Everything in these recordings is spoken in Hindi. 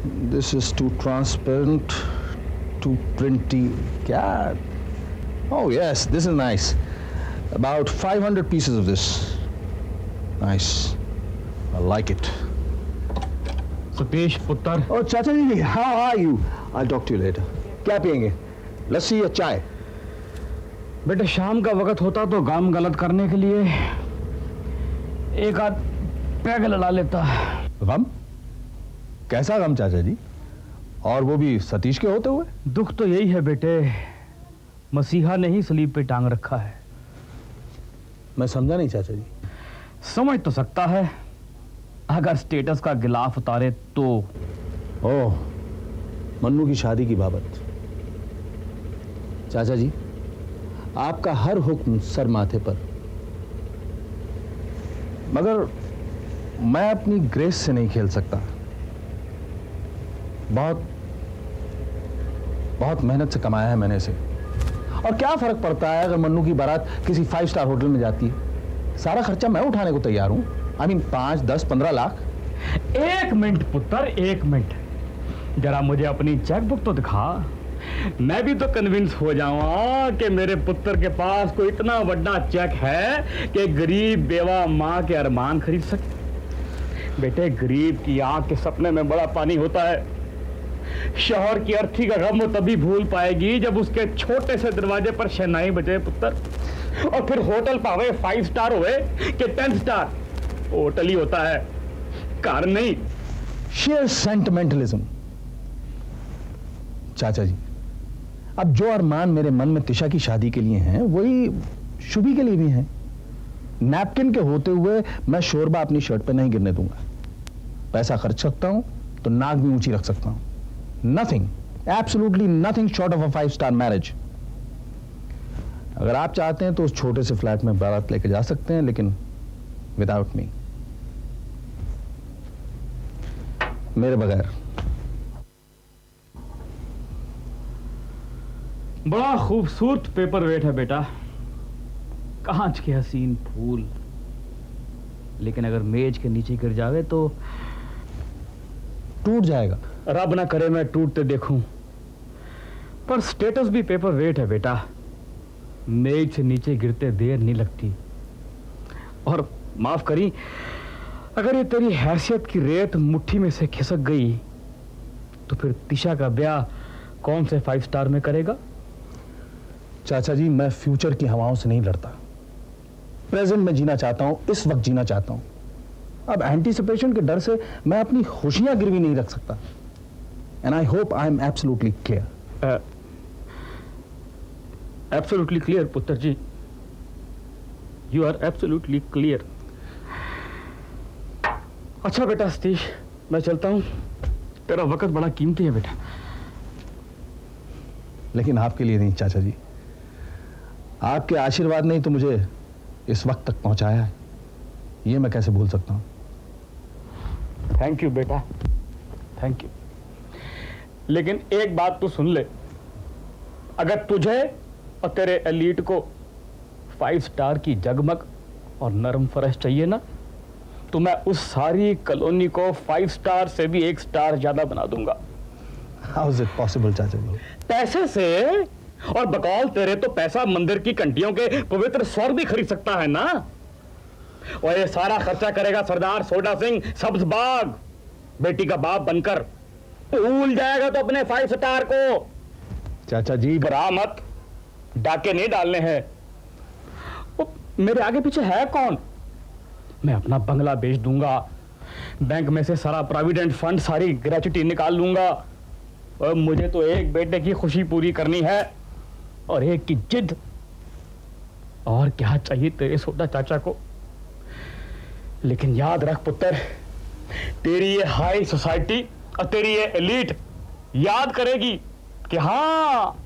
This is too transparent, too printy. क्या? Oh yes, this is nice. About 500 pieces of this. Nice. I like it. Satish पुत्र। Oh, चाचा जी, how are you? I'll talk to you later. क्या पियेंगे? लस्सी या चाय? बेटे शाम का वक्त होता तो काम गलत करने के लिए एक आध पैग लड़ा लेता। गम? कैसा गम चाचा जी? और वो भी सतीश के होते हुए? दुख तो यही है बेटे, मसीहा ने ही सलीब पे टांग रखा है। मैं समझा नहीं चाचा जी। समझ तो सकता है, अगर स्टेटस का गिलाफ उतारे तो। ओह, मन्नू की शादी की बाबत। चाचा जी, आपका हर हुक्म सर माथे पर, मगर मैं अपनी ग्रेस से नहीं खेल सकता। बहुत बहुत मेहनत से कमाया है मैंने इसे। और क्या फर्क पड़ता है अगर मन्नू की बारात किसी 5 स्टार होटल में जाती है? सारा खर्चा मैं उठाने को तैयार हूं। I mean 5, 10, 15 lakh. एक मिनट पुत्र, एक मिनट, जरा मुझे अपनी चेकबुक तो दिखा। मैं भी तो कन्विंस हो जाऊंगा कि मेरे पुत्र के पास कोई इतना बड़ा चेक है कि गरीब बेवा मां के अरमान खरीद सके। बेटे, गरीब की आंख के सपने में बड़ा पानी होता है। शोहर की अर्थी का गम वो तभी भूल पाएगी जब उसके छोटे से दरवाजे पर शहनाई बजे पुत्र। और फिर होटल पावे 5 स्टार हुए कि 10 स्टार, होटल ही होता है, कार नहीं। शेयर सेंटिमेंटलिज्म। चाचा जी, अब जो अरमान मेरे मन में तिशा की शादी के लिए हैं, वही शुभी के लिए भी हैं। नैपकिन के होते हुए मैं शोरबा अपनी शर्ट पे नहीं गिरने दूंगा। पैसा खर्च सकता हूं तो नाक भी ऊंची रख सकता हूं। Nothing, absolutely nothing short of a 5 star marriage. अगर आप चाहते हैं तो उस छोटे से फ्लैट में बारात लेके जा सकते हैं, लेकिन विदाउट मी, मेरे बगैर। बड़ा खूबसूरत पेपर वेट है बेटा, कांच के हसीन फूल, लेकिन अगर मेज के नीचे गिर जावे तो टूट जाएगा। रब ना करे मैं टूटते देखूं। पर स्टेटस भी पेपर वेट है बेटा, मेज से नीचे गिरते देर नहीं लगती। और माफ करी, अगर ये तेरी हैसियत की रेत मुट्ठी में से खिसक गई तो फिर तिशा का ब्याह कौन से 5 स्टार में करेगा? चाचा जी, मैं फ्यूचर की हवाओं से नहीं लड़ता। प्रेजेंट में जीना चाहता हूं, इस वक्त जीना चाहता हूं। अब एंटीसिपेशन के डर से मैं अपनी खुशियां गिरवी नहीं रख सकता। And I hope I am absolutely clear. Absolutely clear पुत्र जी, यू आर एब्सोल्युटली क्लियर। अच्छा बेटा सतीश, मैं चलता हूं, तेरा वक्त बड़ा कीमती है बेटा। लेकिन आपके लिए नहीं चाचा जी, आपके आशीर्वाद ने ही तो मुझे इस वक्त तक पहुंचाया है। ये मैं कैसे भूल सकता हूं? थैंक यू बेटा, थैंक यू। लेकिन एक बात तो सुन ले, अगर तुझे और तेरे एलीट को 5 स्टार की जगमग और नरम फर्श चाहिए ना, तो मैं उस सारी कॉलोनी को 5 स्टार से भी 1 स्टार ज्यादा बना दूंगा। हाउ इज इट पॉसिबल चाचा जी? पैसे से, और बकौल तेरे तो पैसा मंदिर की घंटियों के पवित्र स्वर भी खरीद सकता है ना। और ये सारा खर्चा करेगा सरदार सोडा सिंह सब्ज बाग। बेटी का बाप बनकर भूल जाएगा तो अपने 5 स्टार को। चाचा जी, घबरा मत, डाके नहीं डालने हैं। मेरे आगे पीछे है कौन? मैं अपना बंगला बेच दूंगा, बैंक में से सारा प्रोविडेंट फंड, सारी ग्रेच्युटी निकाल लूंगा। और मुझे तो एक बेटे की खुशी पूरी करनी है और एक की जिद। और क्या चाहिए तेरे सोडा चाचा को? लेकिन याद रख पुत्र, तेरी ये हाई सोसाइटी और तेरी ये एलीट याद करेगी कि हाँ,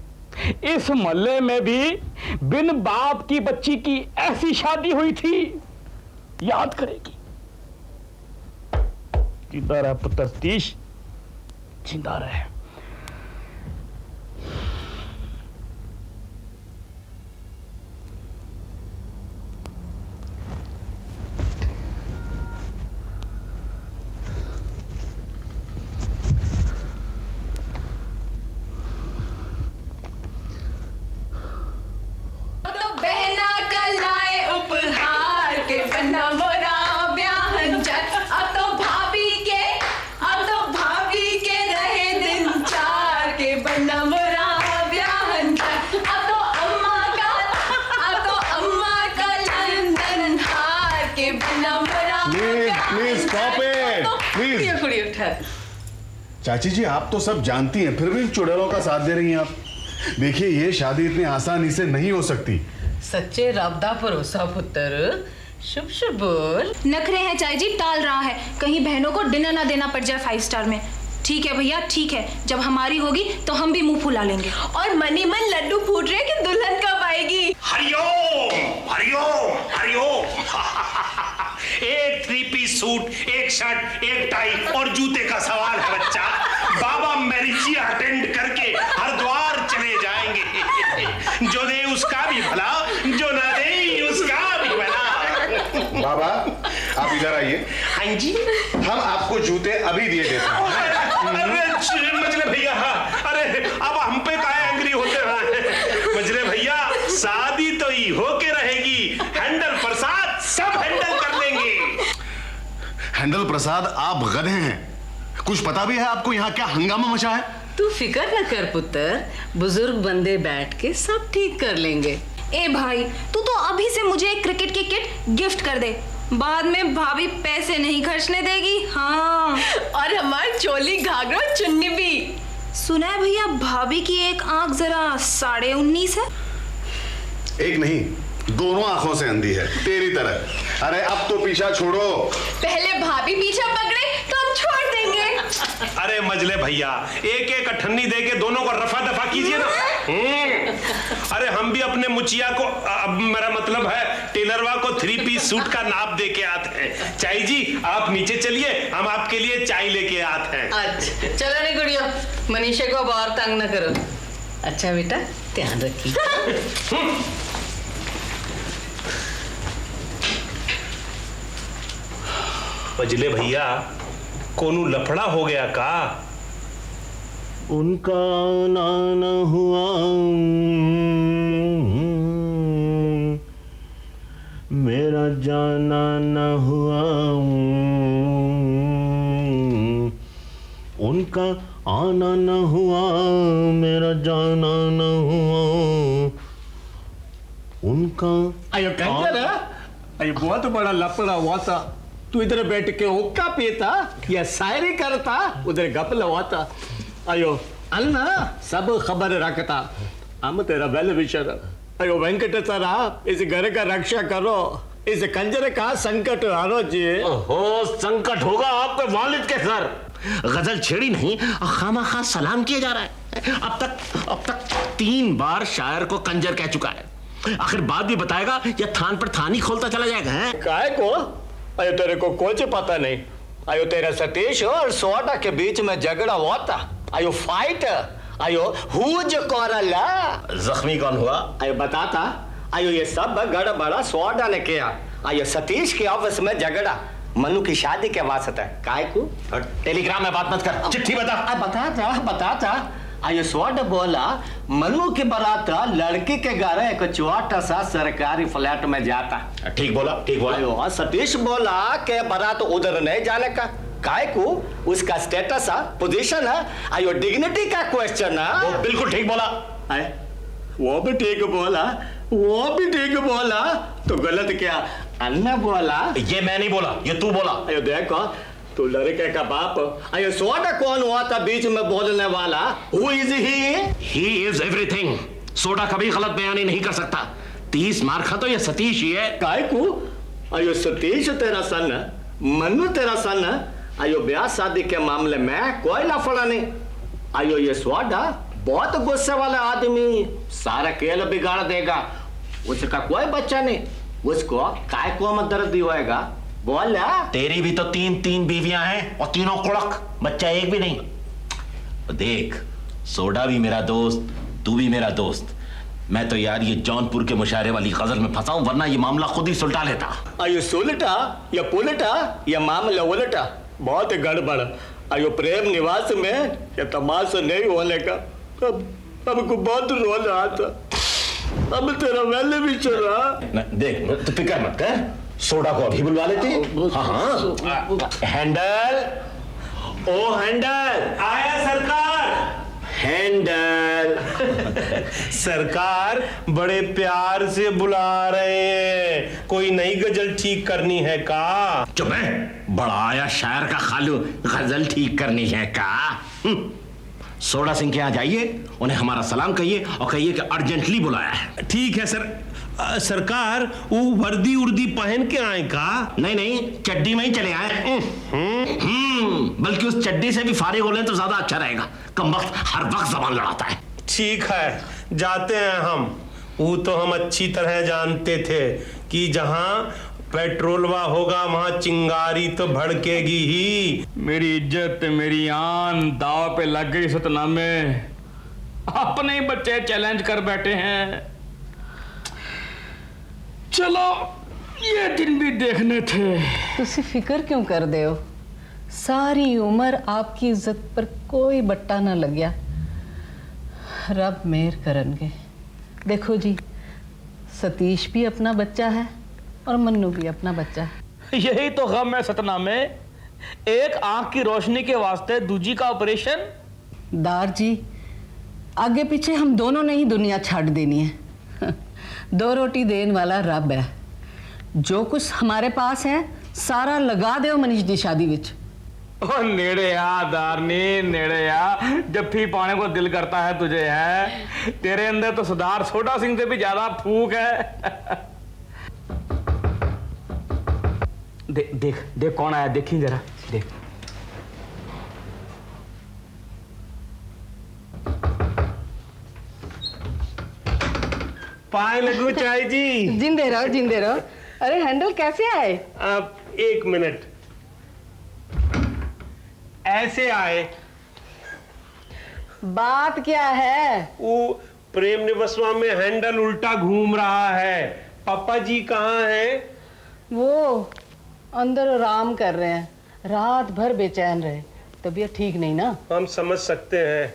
इस मोहल्ले में भी बिन बाप की बच्ची की ऐसी शादी हुई थी। याद करेगी। जिंदा रहे पुत्र सतीश, जिंदा रहे। गिफ्ट है। चाची जी आप तो सब जानती हैं, फिर भी चुड़ैलों का साथ दे रही हैं आप। देखिए ये शादी इतनी आसानी से नहीं हो सकती। सच्चे रब दा भरोसा पुत्र। शुभ शुभ बोल। नखरे हैं चाय जी, टाल रहा है कहीं बहनों को डिनर ना देना पड़ जाए 5 स्टार में। ठीक है भैया ठीक है, जब हमारी होगी तो हम भी मुंह फुला लेंगे। और मनी मन लड्डू फूट रहे कि दुल्हन कब आएगी। हरिओम हरिओम हरिओम। एक 3 पीस सूट, एक शर्ट, एक टाई और जूते का सवाल है बच्चा। बाबा मैरिजिया अटेंड करके हरिद्वार चले जाएंगे। जो दे उसका भी भला, जो ना दे उसका भी भला। बाबा आप इधर आइए। हाँ जी। हम आपको जूते अभी दिए देते हैं। अरे मजले भैया, अरे अब हम पे काहे एंग्री होते हैं। मजले भैया शादी तो ही होके रहेगी, हैंडल प्रसाद सब हैंडल कर लेंगे। हैंडल प्रसाद आप गधे हैं, कुछ पता भी है आपको यहाँ क्या हंगामा मचा है? तू फिक्र न कर पुत्र, बुजुर्ग बंदे बैठ के सब ठीक कर लेंगे। ए भाई तू तो अभी से मुझे एक क्रिकेट की किट गिफ्ट कर दे, बाद में भाभी पैसे नहीं खर्चने देगी। हाँ, और हमारी चोली घाघरा चुन्नी भी। सुना है भैया भाभी की एक आंख जरा 19.5 है। एक नहीं, दोनों आंखों से अंधी है तेरी तरह। अरे अब तो पीछा छोड़ो। पहले भाभी पीछा पकड़े तो हम छोड़ देंगे। अरे मजले भैया एक एक अठन्नी दे के दोनों को रफा दफा कीजिए ना। अरे हम भी अपने मुचिया को, अब मेरा मतलब है टेलरवा को 3 पीस सूट का नाप दे के आते हैं। चाई जी आप नीचे चलिए, हम आपके लिए चाय लेके आते हैं। अच्छा चलो नहीं गुड़िया, मनीषा को अब और तंग न करो। अच्छा बेटा ध्यान रखिए। मजले भैया कोनू लफड़ा हो गया का? उनका आना न हुआ, मेरा जाना न हुआ। उनका आना न हुआ, मेरा जाना न हुआ। उनका अयो कंजर, अयो बहुत बड़ा लफड़ा हुआ था। तू इधर बैठ के हुक्का पीता या शायरी करता, उधर गप लवाता। अयो अन्ना सब खबर रखता, हम तेरा वेल विशर। अयो वेंकटेश्वरा इस घर का रक्षा करो, इस कंजर का संकट हारो जी। हो संकट होगा आपके वालिद के सर। गजल छेड़ी नहीं, खामा सलाम किया जा रहा है। अब तक 3 बार शायर को कंजर कह चुका है। आखिर बात भी बताएगा या थान पर थान ही खोलता चला जाएगा? है काय को? अयो तेरे को कुछ पता नहीं। अयो तेरा सतीश और सोडा के बीच में झगड़ा हुआ था। अयो फाइट, अयो हुज कोरला। जख्मी कौन हुआ? अयो बताता। अयो ये सब गड़बड़ा सोडा ने किया। अयो सतीश के ऑफिस में झगड़ा मनु की शादी के वास्ते। काय को? टेलीग्राम में बात मत कर, चिट्ठी बता। बताता। अयो सोडा बोला मनु की बारात लड़की के घर एक छोटा सा सरकारी फ्लैट में जाता। ठीक बोला। अयो सतीश बोला कि बारात उधर नहीं जाने का। काय को? उसका स्टेटस है, पोजीशन है, अयो डिग्निटी का क्वेश्चन है। वो बिल्कुल ठीक बोला। वो भी ठीक बोला तो गलत क्या अन्ना बोला? ये मैं नहीं बोला, ये तू बोला। अयो देखो तू लड़के का बाप। अयो सोडा कौन हुआ था बीच में बोलने वाला? Who is he? He is everything. Soda कभी गलत बयानी नहीं कर सकता। 30 मार खा तो ये सतीश ही है। काय को? अयो सतीश तेरा सन, मनु तेरा सन। अयो ब्याह शादी के मामले में कोई लफड़ा नहीं। अयो ये सोडा बहुत गुस्से वाला आदमी, सारा खेल बिगाड़ देगा। उसका कोई बच्चा नहीं, उसको काय को मत दर्द होएगा? बोला तेरी भी तो 3 बीवियां हैं और तीनों कुड़क, बच्चा एक भी नहीं। देख सोडा भी मेरा दोस्त, तू भी मेरा दोस्त। मैं तो यार ये जौनपुर के मुशायरे वाली गजल में फंसा हूं, वरना ये मामला खुद ही सुलटा लेता। अयो सुलटा या पुलटा या मामला उलटा, बहुत गड़बड़। अयो प्रेम निवास में ये तमाशा नहीं होने का। अब को बहुत रो रहा था। अब तेरा वेले भी चला। देख तो फिक्र मत कर, सोडा को अभी बुलवा लेते। हाँ हैंडल, ओ हैंडल आया सरकार। हैंडल सरकार बड़े प्यार से बुला रहे हैं, कोई नई गजल ठीक करनी है का? चुप है, बड़ा आया शायर का खालू, गजल ठीक करनी है का? सोडा सिंह के यहाँ जाइए, उन्हें हमारा सलाम कहिए और कहिए कि अर्जेंटली बुलाया है। ठीक है सर। सरकार वो वर्दी उर्दी पहन के आए का? नहीं, चड्डी में ही चले आए। बल्कि उस चड्डी से भी फारिग हो लें तो ज्यादा अच्छा रहेगा, कमबख्त हर वक्त जबान लड़ाता है। ठीक है, जाते हैं हम। वो तो हम अच्छी तरह जानते थे कि जहां पेट्रोलवा होगा वहां चिंगारी तो भड़केगी ही। मेरी इज्जत, मेरी आन दाव पे लग गई सतनामे। अपने ही बच्चे चैलेंज कर बैठे हैं। चलो, ये दिन भी देखने थे। तुसी फिक्र क्यों कर दे हो? सारी उम्र आपकी इज्जत पर कोई बट्टा ना लग्या। रब मेहर करनगे। देखो जी, सतीश भी अपना बच्चा है और मन्नू भी अपना बच्चा है। यही तो गम है सतनामे। एक आंख की रोशनी के वास्ते दूजी का ऑपरेशन। दार जी, आगे पीछे हम दोनों ने ही दुनिया छाड़ देनी है। दो रोटी देने वाला रब है। जो कुछ हमारे पास है सारा लगा दो मनीष की शादी विच। ओ नेड़े आ दारनी, नेड़े आ। जफ्फी पाने को दिल करता है तुझे, है? तेरे अंदर तो सरदार सोडा सिंह से भी ज्यादा फूक है। देख देख कौन आया, देखी जरा, देख। पाए लगू चाय जी। जिंदे रहो, जिंदे रहो। अरे हैंडल कैसे आए? अब 1 मिनट, ऐसे आए। बात क्या है? वो प्रेम निवसवा में हैंडल उल्टा घूम रहा है। पापा जी कहाँ हैं? वो अंदर आराम कर रहे हैं। रात भर बेचैन रहे, तबीयत ठीक नहीं ना। हम समझ सकते हैं,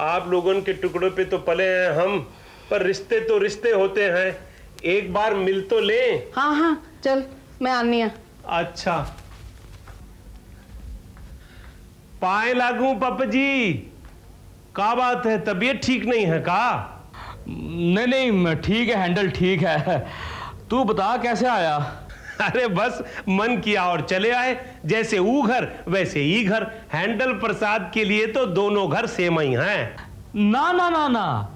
आप लोगों के टुकड़ों पे तो पले हैं हम, पर रिश्ते तो रिश्ते होते हैं। एक बार मिल तो ले। हाँ हाँ, चल मैं आनी है। अच्छा, पाए लागू पापा जी। का बात है, तबीयत ठीक नहीं है का? नहीं, ठीक है, हैंडल ठीक है। तू बता कैसे आया? अरे बस मन किया और चले आए। जैसे वो घर वैसे ही घर। हैंडल प्रसाद के लिए तो दोनों घर सेम ही हैं। ना ना ना ना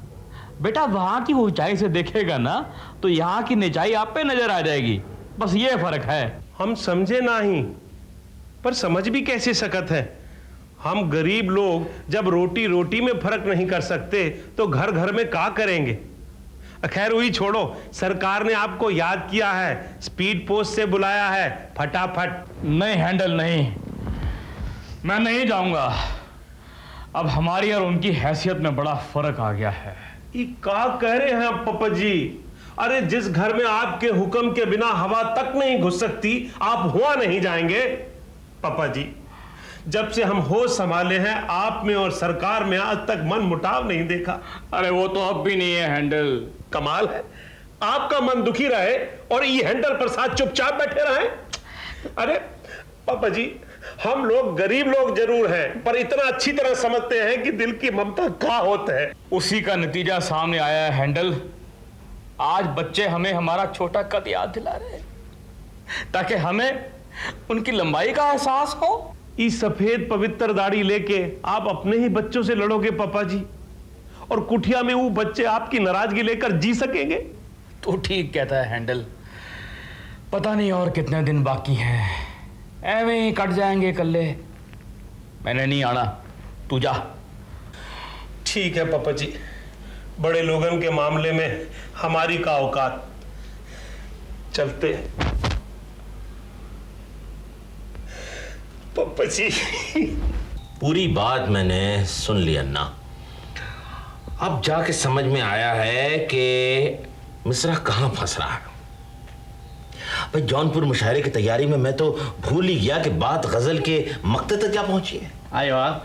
बेटा, वहां की ऊंचाई से देखेगा ना तो यहाँ की निचाई आप पे नजर आ जाएगी। बस ये फर्क है। हम समझे नहीं, पर समझ भी कैसे सकत है। हम गरीब लोग जब रोटी रोटी में फर्क नहीं कर सकते तो घर घर में क्या करेंगे? खैर वही छोड़ो, सरकार ने आपको याद किया है, स्पीड पोस्ट से बुलाया है, फटाफट। नहीं हैंडल, नहीं, मैं नहीं जाऊंगा। अब हमारी और उनकी हैसियत में बड़ा फर्क आ गया है। ये क्या कह रहे हैं आप पापा जी? अरे जिस घर में आपके हुक्म के बिना हवा तक नहीं घुस सकती, आप हुआ नहीं जाएंगे? पापा जी, जब से हम होश संभाले हैं, आप में और सरकार में आज तक मन मुटाव नहीं देखा। अरे वो तो अब भी नहीं है हैंडल। कमाल है, आपका मन दुखी रहे और ये हैंडल प्रसाद चुपचाप बैठे रहे। अरे पापा जी, हम लोग गरीब लोग जरूर हैं, पर इतना अच्छी तरह समझते हैं कि दिल की ममता क्या होता है। उसी का नतीजा सामने आया है हैंडल। आज बच्चे हमें हमारा छोटा कद याद दिला रहे हैं, ताकि हमें उनकी लंबाई का एहसास हो। इस सफेद पवित्र दाढ़ी लेके आप अपने ही बच्चों से लड़ोगे पापा जी, और कुटिया में वो बच्चे आपकी नाराजगी लेकर जी सकेंगे? तो ठीक कहता है हैंडल। पता नहीं और कितने दिन बाकी हैं, ऐਵੇਂ ही कट जाएंगे कल्ले। मैंने नहीं आना, तू जा। ठीक है पापा जी, बड़े लोगन के मामले में हमारी का औकात। चलते हैं पापा जी। पूरी बात मैंने सुन ली अन्ना। अब जाके समझ में आया है कि मिश्रा कहाँ फंस रहा है। भाई जौनपुर मुशायरे की तैयारी में मैं तो भूल ही गया कि बात गजल के मक्ते तक क्या पहुंची है। आयो आप,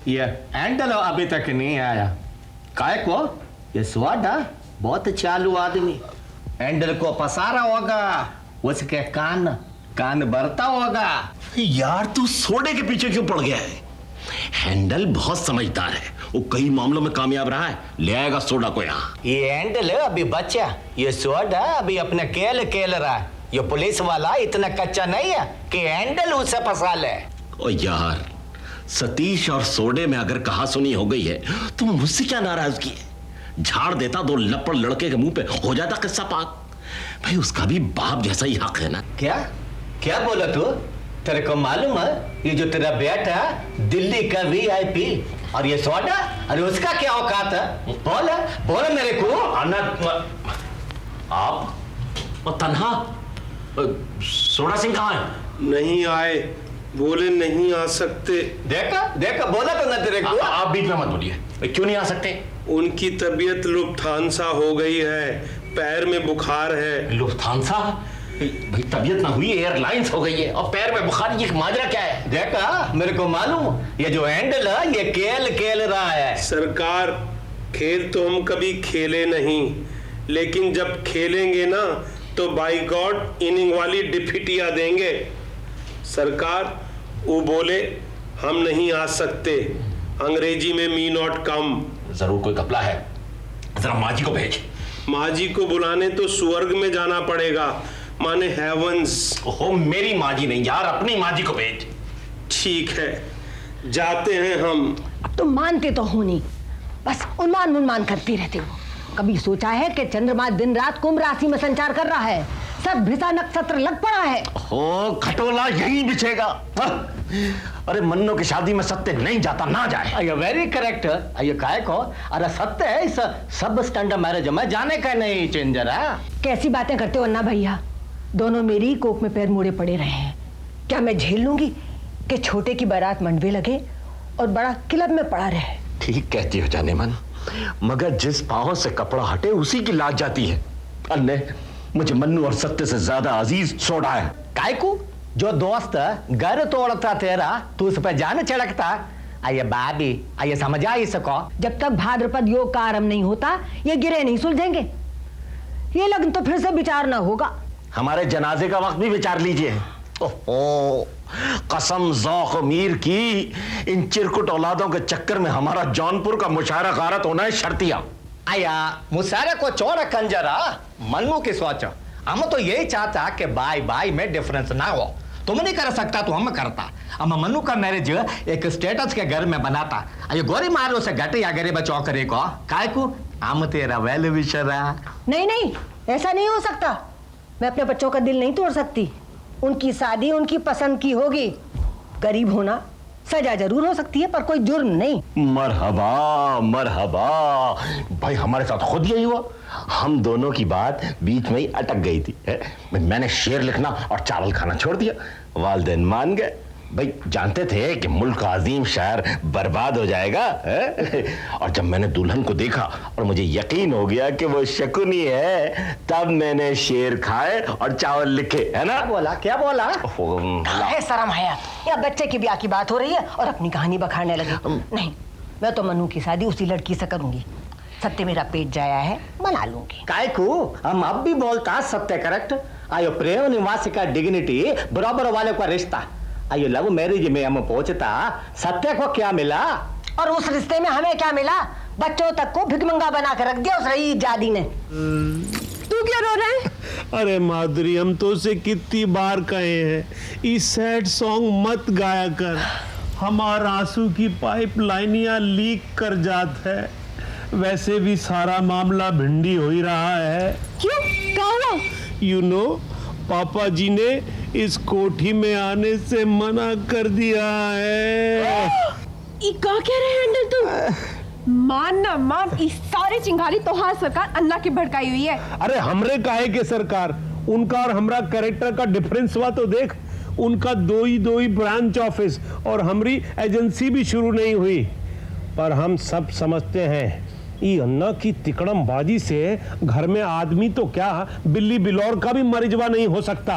ये हैंडल अभी तक नहीं आया। काय को? ये स्वादा बहुत चालू आदमी। हैंडल को पसारा होगा, उसके कान भरता होगा। यार तू सोडे के पीछे क्यों पड़ गया है? हैंडल बहुत समझदार है, वो कई मामलों में कामयाब रहा है, ले आएगा सोडा को यहाँ। ये हैंडल अभी बच्चा, ये सोडा अभी अपने खेल रहा है। ये पुलिस वाला इतना कच्चा नहीं है कि हैंडल उसे फंसा ले। ओ यार, सतीश और सोडे में अगर कहा सुनी हो गई है तो मुझसे क्या नाराजगी है? झाड़ देता दो लपड़ लड़के के मुंह पे, हो जाता किस्सा पाक। भाई उसका भी बाप जैसा ही हक है ना। क्या क्या बोला तू? तेरे को मालूम है ये जो तेरा बेटा दिल्ली का VIP और ये सोडा, अरे उसका क्या औकात है? बोला बोला मेरे को। आप और तन्हा सोडा सिंह कहाँ है? नहीं आए, बोले नहीं आ सकते। देखा देखा, बोला तो ना तेरे को। आप बीच में मत बोलिए, क्यों नहीं आ सकते? उनकी तबीयत लुफ्थांसा हो गई है, पैर में बुखार है। लुफ्थांसा? भाई तबीयत ना हुई, एयरलाइंस हो गई है और पैर में बुखार, ये माजरा क्या है? देखा, मेरे को मालूम ये जो हैंडल है ये खेल रहा है। सरकार, खेल तो हम कभी खेले नहीं, लेकिन जब खेलेंगे ना तो बाई गॉड इनिंग वाली डिफिटिया देंगे। सरकार, वो बोले हम नहीं आ सकते, अंग्रेजी में मी नॉट कम। जरूर कोई कपला है, जरा माँ जी को भेज। माँ जी को बुलाने तो स्वर्ग में जाना पड़ेगा, माने हेवंस। ओहो, मेरी माँ जी नहीं यार, अपनी माँ जी को भेज। ठीक है, जाते हैं हम। अब तो मानते तो हो नहीं, बस उन्मान करती रहते हो। कभी सोचा है कि चंद्रमा दिन रात कुंभ राशि में संचार कर रहा है, सब भृषा नक्षत्र लग पड़ा है। हो खटोला यही बिछेगा। अरे मन्नो की शादी में सत्य नहीं जाता, ना जाए। अयो वेरी करेक्ट। अयो काय को, अरे सत्य है इस सब स्टैंडर्ड मैरिज में जाने का नहीं चेंजर है। कैसी बातें करते हो अन्ना भैया, दोनों मेरी कोख में पैर मुड़े पड़े रहे हैं। क्या मैं झेल लूंगी कि छोटे की बारात मंडवे लगे और बड़ा क्लब में पड़ा रहे? ठीक कहती हो जाने मन, मगर जिस पांव से कपड़ा हटे उसी की लाज जाती है। अन्ने, मुझे मन्नू और सत्य से ज्यादा अजीज सोडा है। काय को, जो दोस्त घर तोड़ता तेरा, तू उस पर जान छिड़कता। आइए बाबी, आइए समझ आ इसको। जब तक भाद्रपद योग का आरंभ नहीं होता ये गिरे नहीं सुलझेंगे। ये लगन तो फिर से विचारना होगा। हमारे जनाजे का वक्त भी विचार लीजिए। ओहो, कसम ज़ौक़ मीर की, इन चिरकुट औलादों के चक्कर में हमारा जौनपुर का मुशायरा गारत होना है शर्तिया। आया मुशायरा को छोड़ कंजरा, मन्नू की सोचो। हम तो यही चाहता कि बाई बाई में डिफरेंस ना हो। तुम नहीं कर सकता तो हम करता। हम मन्नू का मैरिज एक स्टेटस के घर में बनाता। अरे गोरी मारो से घटे या गरीब चौकरे को काय को, हम तेरा वेल विशरा। नहीं, ऐसा नहीं हो सकता। मैं अपने बच्चों का दिल नहीं तोड़ सकती। उनकी शादी उनकी पसंद की होगी। गरीब होना सजा जरूर हो सकती है पर कोई जुर्म नहीं। मरहबा मरहबा, भाई हमारे साथ खुद यही हुआ। हम दोनों की बात बीच में ही अटक गई थी। मैंने शेर लिखना और चावल खाना छोड़ दिया, वालिदैन मान गए। भाई जानते थे कि मुल्क का अजीम शायर बर्बाद हो जाएगा है? और जब मैंने दुल्हन को देखा और मुझे यकीन हो गया कि वो शकुनी है, तब मैंने शेर खाए और चावल लिखे, है ना? क्या बोला? शर्म है या बच्चे की ब्याह की बात हो रही है और अपनी कहानी बखाड़ने लगे। नहीं, मैं तो मन्नू की शादी उसी लड़की से करूंगी। सत्य मेरा पेट जाया है, बना लूंगी। काय को, हम अब भी बोलता सत्य करेक्ट। आयो प्रेम निवासी का डिग्निटी, बराबर वाले का रिश्ता। आयो लव मैरिज में हम पहुंचता, सत्य को क्या मिला? और उस रिश्ते में हमें क्या मिला? बच्चों तक को भिकमंगा बना कर रख दिया उस रईस जादी ने। तू क्यों रो रहा है? अरे माधुरी, हम तो उसे कितनी बार कहे हैं इस सैड सॉन्ग मत गाया कर, हमारा आंसू की पाइपलाइनियां लीक कर जात है। वैसे भी सारा मामला भिंडी हो ही रहा है। क्यों, क्या हुआ? यू नो, पापा जी ने इस कोठी में आने से मना कर दिया है। ये क्या कह रहे हैं हैंडल तुम? मान ना मान, इस सारे चिंगारी तोहार सरकार अन्ना की भड़काई हुई है। अरे हमरे काहे के सरकार, उनका और हमरा कैरेक्टर का डिफरेंस हुआ तो देख। उनका दो ही ब्रांच ऑफिस और हमारी एजेंसी भी शुरू नहीं हुई। पर हम सब समझते हैं ये अन्ना की तिकड़म बाजी से घर में आदमी तो क्या बिल्ली बिलौर का भी मरिजवा नहीं हो सकता।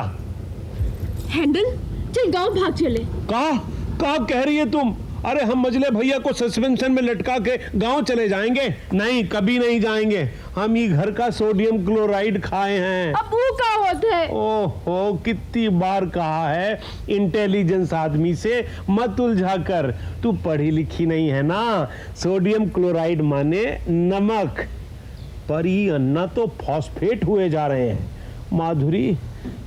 हैंडल, चल गांव भाग चले। का कह रही है तुम? अरे हम मजले भैया को सस्पेंशन में लटका के गांव चले जाएंगे? नहीं, कभी नहीं जाएंगे। हम ये घर का सोडियम क्लोराइड खाए हैं। अब वो क्या होता है? ओहो, कितनी बार कहा है इंटेलिजेंस आदमी से मत उलझा कर। तू पढ़ी लिखी नहीं है ना। सोडियम क्लोराइड माने नमक, पर ये अन्ना तो फॉस्फेट हुए जा रहे हैं। माधुरी,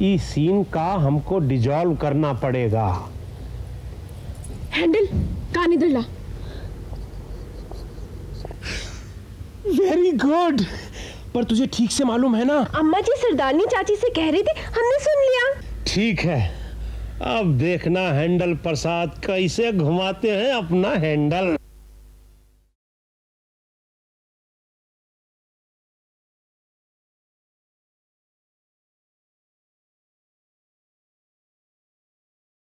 ये सीन का हमको डिजॉल्व करना पड़ेगा। हैंडल कान इधर ला। Very good. पर तुझे ठीक से मालूम है ना? अम्मा जी सरदारनी चाची से कह रही थी, हमने सुन लिया। ठीक है, अब देखना हैंडल प्रसाद कैसे घुमाते हैं अपना हैंडल।